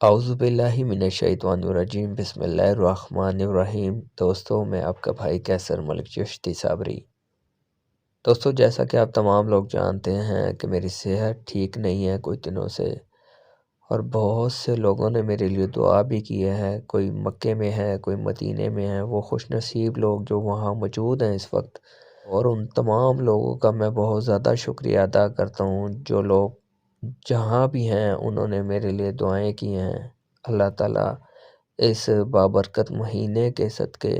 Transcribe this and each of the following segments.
اعوذ باللہ من الشیطان الرجیم، بسم اللہ الرحمن الرحیم۔ دوستو، میں آپ کا بھائی کیسر ملک چشتی صابری۔ دوستو، جیسا کہ آپ تمام لوگ جانتے ہیں کہ میری صحت ٹھیک نہیں ہے کچھ دنوں سے، اور بہت سے لوگوں نے میرے لیے دعا بھی کی ہے۔ کوئی مکے میں ہے، کوئی مدینے میں ہے، وہ خوش نصیب لوگ جو وہاں موجود ہیں اس وقت، اور ان تمام لوگوں کا میں بہت زیادہ شکریہ ادا کرتا ہوں جو لوگ جہاں بھی ہیں انہوں نے میرے لیے دعائیں کی ہیں۔ اللہ تعالیٰ اس بابرکت مہینے کے صدقے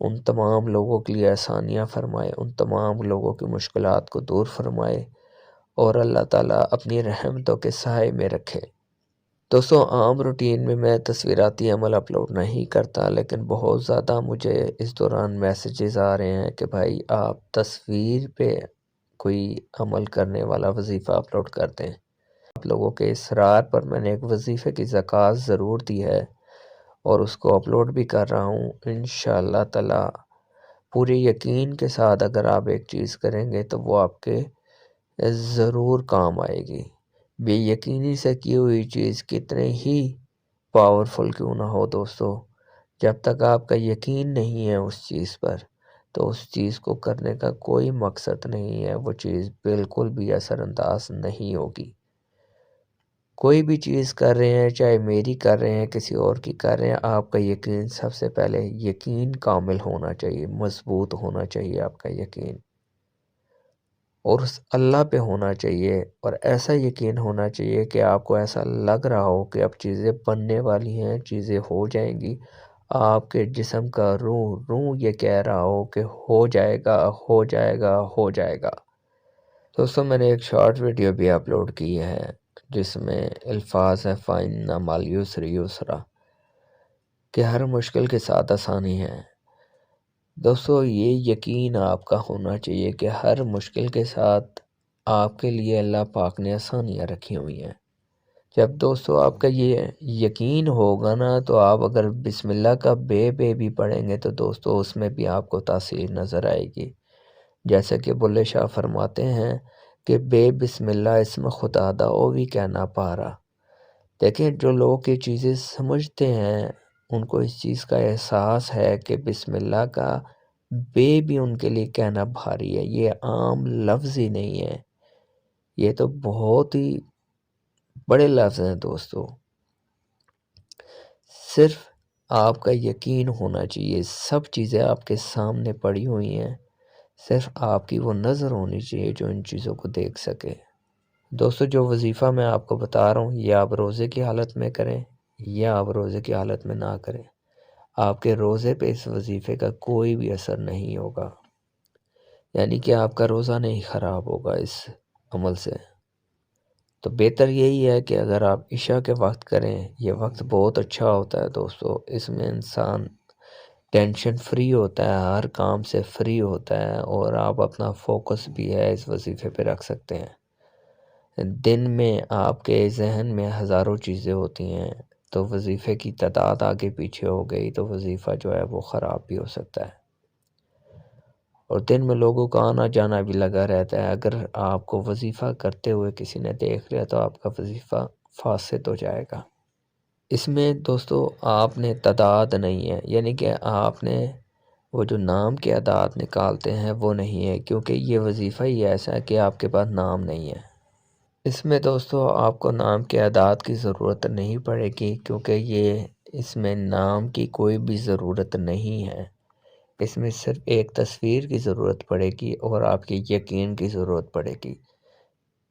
ان تمام لوگوں کے لیے آسانیاں فرمائے، ان تمام لوگوں کی مشکلات کو دور فرمائے، اور اللہ تعالیٰ اپنی رحمتوں کے سائے میں رکھے۔ دوستو، عام روٹین میں میں تصویراتی عمل اپلوڈ نہیں کرتا، لیکن بہت زیادہ مجھے اس دوران میسیجز آ رہے ہیں کہ بھائی آپ تصویر پہ کوئی عمل کرنے والا وظیفہ اپلوڈ کر دیں۔ آپ لوگوں کے اصرار پر میں نے ایک وظیفے کی زکوٰۃ ضرور دی ہے اور اس کو اپلوڈ بھی کر رہا ہوں۔ انشاءاللہ تعالی پورے یقین کے ساتھ اگر آپ ایک چیز کریں گے تو وہ آپ کے ضرور کام آئے گی۔ بے یقینی سے کی ہوئی چیز کتنے ہی پاورفل کیوں نہ ہو دوستو، جب تک آپ کا یقین نہیں ہے اس چیز پر تو اس چیز کو کرنے کا کوئی مقصد نہیں ہے، وہ چیز بالکل بھی اثر انداز نہیں ہوگی۔ کوئی بھی چیز کر رہے ہیں، چاہے میری کر رہے ہیں، کسی اور کی کر رہے ہیں، آپ کا یقین سب سے پہلے یقین کامل ہونا چاہیے، مضبوط ہونا چاہیے آپ کا یقین، اور اس اللہ پہ ہونا چاہیے، اور ایسا یقین ہونا چاہیے کہ آپ کو ایسا لگ رہا ہو کہ اب چیزیں بننے والی ہیں، چیزیں ہو جائیں گی، آپ کے جسم کا روح یہ کہہ رہا ہو کہ ہو جائے گا، ہو جائے گا، ہو جائے گا۔ دوستو، میں نے ایک شارٹ ویڈیو بھی اپلوڈ کی ہے جس میں الفاظ ہے فَإِنَّ مَعَ الْعُسْرِ يُسْرًا، کہ ہر مشکل کے ساتھ آسانی ہے۔ دوستو، یہ یقین آپ کا ہونا چاہیے کہ ہر مشکل کے ساتھ آپ کے لیے اللہ پاک نے آسانیاں رکھی ہوئی ہیں۔ جب دوستو آپ کا یہ یقین ہوگا نا تو آپ اگر بسم اللہ کا بے بھی پڑھیں گے تو دوستو اس میں بھی آپ کو تاثیر نظر آئے گی۔ جیسے کہ بلے شاہ فرماتے ہیں کہ بے بسم اللہ اسم خدا دا او بھی کہنا پارا۔ دیکھیں، جو لوگ یہ چیزیں سمجھتے ہیں ان کو اس چیز کا احساس ہے کہ بسم اللہ کا بے بھی ان کے لیے کہنا بھاری ہے، یہ عام لفظ ہی نہیں ہے، یہ تو بہت ہی بڑے لفظ ہیں دوستو۔ صرف آپ کا یقین ہونا چاہیے، سب چیزیں آپ کے سامنے پڑی ہوئی ہیں، صرف آپ کی وہ نظر ہونی چاہیے جو ان چیزوں کو دیکھ سکے۔ دوستو، جو وظیفہ میں آپ کو بتا رہا ہوں یہ آپ روزے کی حالت میں کریں یا آپ روزے کی حالت میں نہ کریں، آپ کے روزے پہ اس وظیفے کا کوئی بھی اثر نہیں ہوگا، یعنی کہ آپ کا روزہ نہیں خراب ہوگا اس عمل سے۔ تو بہتر یہی ہے کہ اگر آپ عشاء کے وقت کریں، یہ وقت بہت اچھا ہوتا ہے دوستو، اس میں انسان ٹینشن فری ہوتا ہے، ہر کام سے فری ہوتا ہے، اور آپ اپنا فوکس بھی ہے اس وظیفے پہ رکھ سکتے ہیں۔ دن میں آپ کے ذہن میں ہزاروں چیزیں ہوتی ہیں، تو وظیفے کی تعداد آگے پیچھے ہو گئی تو وظیفہ جو ہے وہ خراب بھی ہو سکتا ہے، اور دن میں لوگوں کا آنا جانا بھی لگا رہتا ہے۔ اگر آپ کو وظیفہ کرتے ہوئے کسی نے دیکھ لیا تو آپ کا وظیفہ فاسد ہو جائے گا۔ اس میں دوستو آپ نے تعداد نہیں ہے، یعنی کہ آپ نے وہ جو نام کے اعداد نکالتے ہیں وہ نہیں ہے، کیونکہ یہ وظیفہ ہی ایسا ہے کہ آپ کے پاس نام نہیں ہے۔ اس میں دوستو آپ کو نام کے اعداد کی ضرورت نہیں پڑے گی، کیونکہ اس میں نام کی کوئی بھی ضرورت نہیں ہے۔ اس میں صرف ایک تصویر کی ضرورت پڑے گی اور آپ کے یقین کی ضرورت پڑے گی،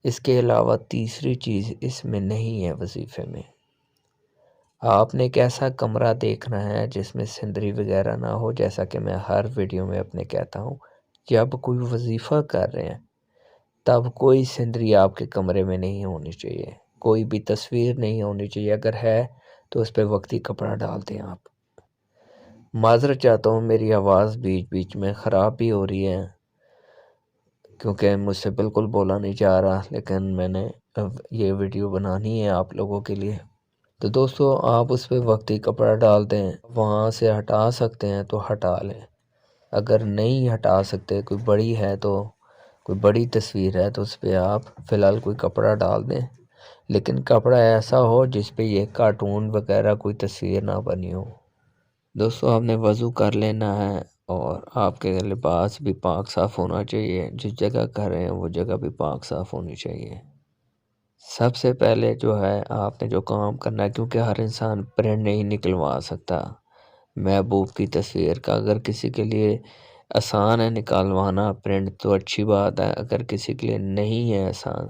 اس کے علاوہ تیسری چیز اس میں نہیں ہے وظیفے میں۔ آپ نے ایک ایسا کمرہ دیکھنا ہے جس میں سندری وغیرہ نہ ہو، جیسا کہ میں ہر ویڈیو میں اپنے کہتا ہوں، جب کوئی وظیفہ کر رہے ہیں تب کوئی سندری آپ کے کمرے میں نہیں ہونی چاہیے، کوئی بھی تصویر نہیں ہونی چاہیے، اگر ہے تو اس پہ وقتی کپڑا ڈال دیں آپ۔ معذرت چاہتا ہوں، میری آواز بیچ بیچ میں خراب بھی ہو رہی ہے کیونکہ مجھ سے بالکل بولا نہیں جا رہا، لیکن میں نے یہ ویڈیو بنانی ہے آپ لوگوں کے لیے۔ تو دوستو آپ اس پہ وقتی کپڑا ڈال دیں، وہاں سے ہٹا سکتے ہیں تو ہٹا لیں، اگر نہیں ہٹا سکتے، کوئی بڑی ہے تو کوئی بڑی تصویر ہے تو اس پہ آپ فی الحال کوئی کپڑا ڈال دیں، لیکن کپڑا ایسا ہو جس پہ یہ کارٹون وغیرہ کوئی تصویر نہ بنی ہو۔ دوستو آپ نے وضو کر لینا ہے اور آپ کے لباس بھی پاک صاف ہونا چاہیے، جس جگہ کر رہے ہیں وہ جگہ بھی پاک صاف ہونی چاہیے۔ سب سے پہلے جو ہے آپ نے جو کام کرنا ہے، کیونکہ ہر انسان پرنٹ نہیں نکلوا سکتا محبوب کی تصویر کا، اگر کسی کے لیے آسان ہے نکالوانا پرنٹ تو اچھی بات ہے، اگر کسی کے لیے نہیں ہے آسان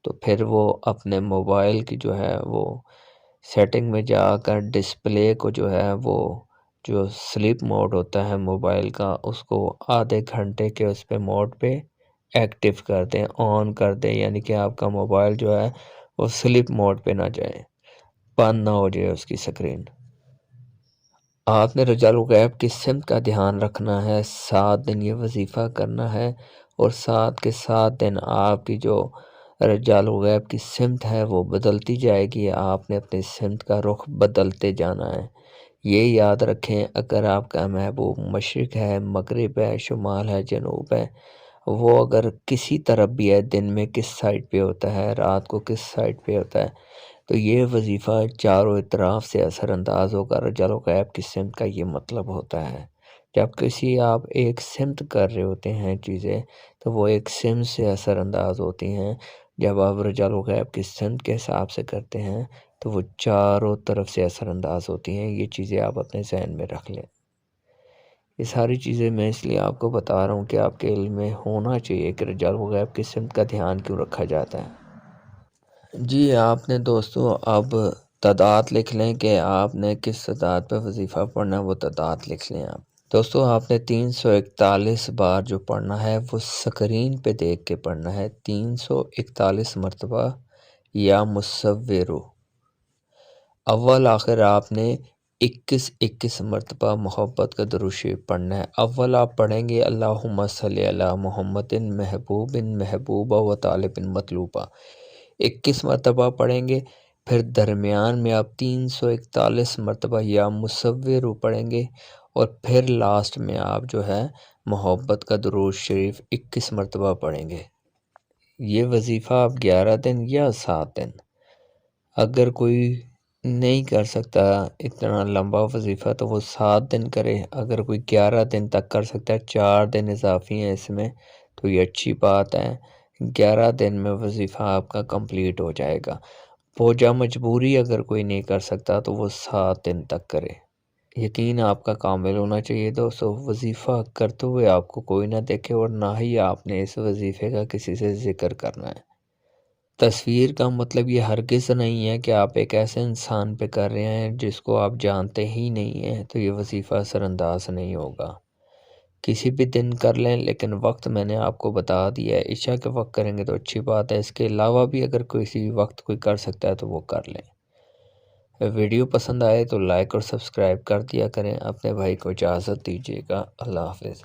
تو پھر وہ اپنے موبائل کی جو ہے وہ سیٹنگ میں جا کر ڈسپلے کو جو ہے وہ جو سلیپ موڈ ہوتا ہے موبائل کا، اس کو آدھے گھنٹے کے اس پہ موڈ پہ ایکٹیو کر دیں، آن کر دیں، یعنی کہ آپ کا موبائل جو ہے وہ سلیپ موڈ پہ نہ جائے، بند نہ ہو جائے اس کی سکرین۔ آپ نے رجال الغیب کی سمت کا دھیان رکھنا ہے، 7 دن یہ وظیفہ کرنا ہے، اور 7 کے 7 دن آپ کی جو رجال الغیب کی سمت ہے وہ بدلتی جائے گی، آپ نے اپنی سمت کا رخ بدلتے جانا ہے۔ یہ یاد رکھیں اگر آپ کا محبوب مشرق ہے، مغرب ہے، شمال ہے، جنوب ہے، وہ اگر کسی طرف بھی ہے، دن میں کس سائڈ پہ ہوتا ہے، رات کو کس سائڈ پہ ہوتا ہے، تو یہ وظیفہ چاروں اطراف سے اثر انداز ہوگا۔ رجال الغیب کی سمت کا یہ مطلب ہوتا ہے، جب کسی آپ ایک سمت کر رہے ہوتے ہیں چیزیں تو وہ ایک سمت سے اثر انداز ہوتی ہیں، جب آپ رجال الغیب کی سمت کے حساب سے کرتے ہیں تو وہ چاروں طرف سے اثر انداز ہوتی ہیں۔ یہ چیزیں آپ اپنے ذہن میں رکھ لیں۔ یہ ساری چیزیں میں اس لیے آپ کو بتا رہا ہوں کہ آپ کے علم میں ہونا چاہیے کہ رجال الغیب کی سمت کا دھیان کیوں رکھا جاتا ہے۔ جی آپ نے دوستو اب تعداد لکھ لیں کہ آپ نے کس تعداد پہ وظیفہ پڑھنا ہے، وہ تعداد لکھ لیں آپ۔ دوستو آپ نے 341 بار جو پڑھنا ہے وہ سکرین پہ دیکھ کے پڑھنا ہے، 341 مرتبہ یا مصورو۔ اول آخر آپ نے 21 مرتبہ محبت کا درود شریف پڑھنا ہے۔ اول آپ پڑھیں گے اللہم صلی علی محمد محبوب محبوبہ و طالب مطلوبہ، 21 مرتبہ پڑھیں گے، پھر درمیان میں آپ 341 مرتبہ یا مصورو پڑھیں گے، اور پھر لاسٹ میں آپ جو ہے محبت کا درود شریف 21 مرتبہ پڑھیں گے۔ یہ وظیفہ آپ 11 دن یا 7 دن، اگر کوئی نہیں کر سکتا اتنا لمبا وظیفہ تو وہ 7 دن کرے، اگر کوئی 11 دن تک کر سکتا ہے، 4 دن اضافی ہیں اس میں تو یہ اچھی بات ہے، 11 دن میں وظیفہ آپ کا کمپلیٹ ہو جائے گا۔ فوجہ مجبوری اگر کوئی نہیں کر سکتا تو وہ 7 دن تک کرے۔ یقین آپ کا کامل ہونا چاہیے دوستو، وظیفہ کرتے ہوئے آپ کو کوئی نہ دیکھے اور نہ ہی آپ نے اس وظیفے کا کسی سے ذکر کرنا ہے۔ تصویر کا مطلب یہ ہرگز نہیں ہے کہ آپ ایک ایسے انسان پہ کر رہے ہیں جس کو آپ جانتے ہی نہیں ہیں، تو یہ وظیفہ اثر انداز نہیں ہوگا۔ کسی بھی دن کر لیں، لیکن وقت میں نے آپ کو بتا دیا ہے، عشاء کے وقت کریں گے تو اچھی بات ہے، اس کے علاوہ بھی اگر کسی وقت کوئی کر سکتا ہے تو وہ کر لیں۔ ویڈیو پسند آئے تو لائک اور سبسکرائب کر دیا کریں۔ اپنے بھائی کو اجازت دیجیے گا۔ اللہ حافظ۔